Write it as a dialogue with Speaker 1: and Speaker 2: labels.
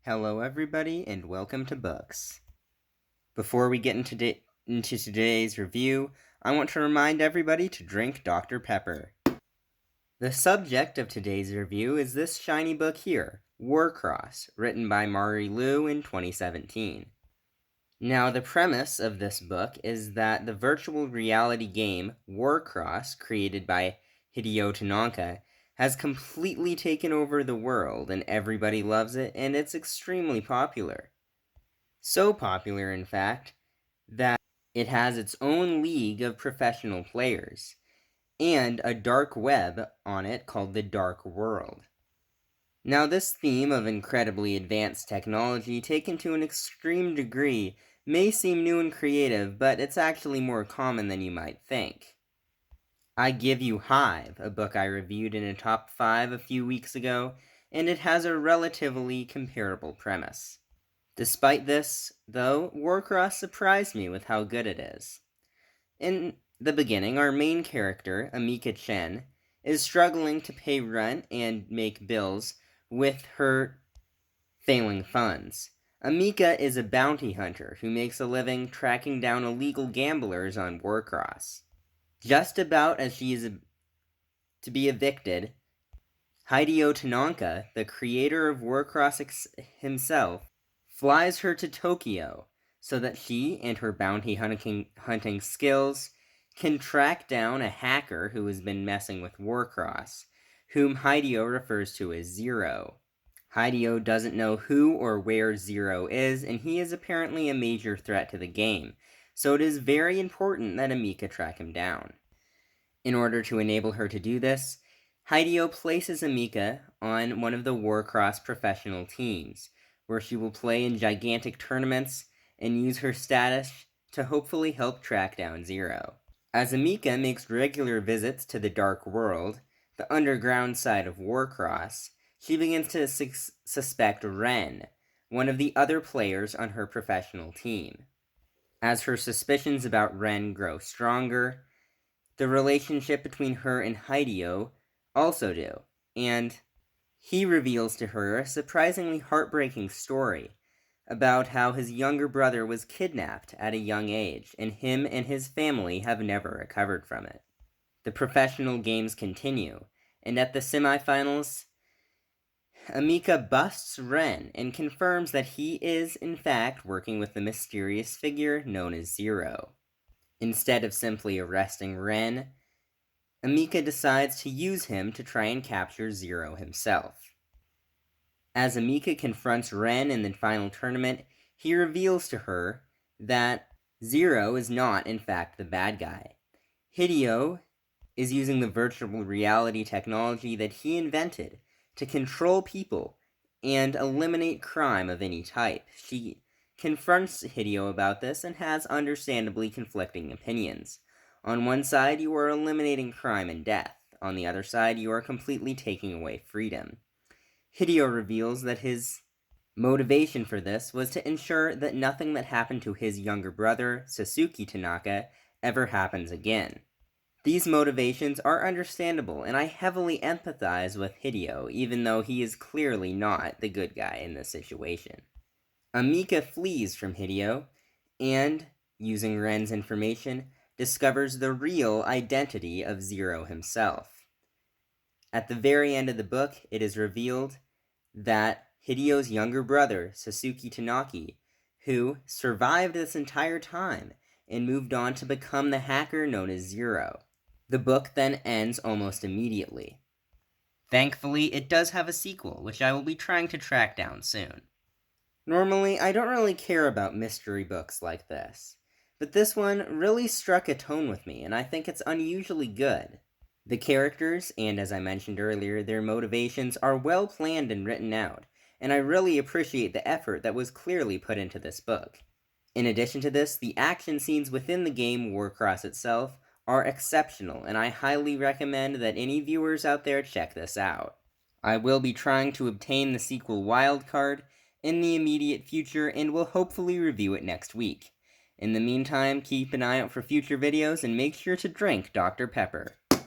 Speaker 1: Hello everybody and welcome to Books. Before we get into today's review, I want to remind everybody to drink Dr. Pepper. The subject of today's review is this shiny book here, WARCROSS, written by Mari Liu in 2017. Now, the premise of this book is that the virtual reality game WARCROSS, created by Hideo Tanaka, has completely taken over the world, and everybody loves it, and it's extremely popular. So popular, in fact, that it has its own league of professional players, and a dark web on it called the Dark World. Now, this theme of incredibly advanced technology taken to an extreme degree may seem new and creative, but it's actually more common than you might think. I give you Hive, a book I reviewed in a top 5 a few weeks ago, and it has a relatively comparable premise. Despite this, though, WARCROSS surprised me with how good it is. In the beginning, our main character, Amika Chen, is struggling to pay rent and make bills with her failing funds. Amika is a bounty hunter who makes a living tracking down illegal gamblers on WARCROSS. Just about as she is to be evicted, Hideo Tanaka, the creator of WARCROSS himself, flies her to Tokyo so that she and her bounty hunting skills can track down a hacker who has been messing with WARCROSS, whom Hideo refers to as Zero. Hideo doesn't know who or where Zero is, and he is apparently a major threat to the game, so it is very important that Amika track him down. In order to enable her to do this, Hideo places Amika on one of the WARCROSS professional teams, where she will play in gigantic tournaments and use her status to hopefully help track down Zero. As Amika makes regular visits to the Dark World, the underground side of WARCROSS, she begins to suspect Ren, one of the other players on her professional team. As her suspicions about Ren grow stronger, the relationship between her and Hideo also do, and he reveals to her a surprisingly heartbreaking story about how his younger brother was kidnapped at a young age, and him and his family have never recovered from it. The professional games continue, and at the semifinals, Amika busts Ren and confirms that he is, in fact, working with the mysterious figure known as Zero. Instead of simply arresting Ren, Amika decides to use him to try and capture Zero himself. As Amika confronts Ren in the final tournament, he reveals to her that Zero is not, in fact, the bad guy. Hideo is using the virtual reality technology that he invented to control people and eliminate crime of any type. She confronts Hideo about this and has understandably conflicting opinions. On one side, you are eliminating crime and death. On the other side, you are completely taking away freedom. Hideo reveals that his motivation for this was to ensure that nothing that happened to his younger brother, Sasuke Tanaka, ever happens again. These motivations are understandable, and I heavily empathize with Hideo, even though he is clearly not the good guy in this situation. Amika flees from Hideo, and, using Ren's information, discovers the real identity of Zero himself. At the very end of the book, it is revealed that Hideo's younger brother, Sasuke Tanaka, who survived this entire time and moved on to become the hacker known as Zero. The book then ends almost immediately. Thankfully, it does have a sequel, which I will be trying to track down soon. Normally, I don't really care about mystery books like this, but this one really struck a tone with me, and I think it's unusually good. The characters, and as I mentioned earlier, their motivations are well planned and written out, and I really appreciate the effort that was clearly put into this book. In addition to this, the action scenes within the game WARCROSS itself are exceptional, and I highly recommend that any viewers out there check this out. I will be trying to obtain the sequel Wildcard in the immediate future, and will hopefully review it next week. In the meantime, keep an eye out for future videos, and make sure to drink Dr. Pepper.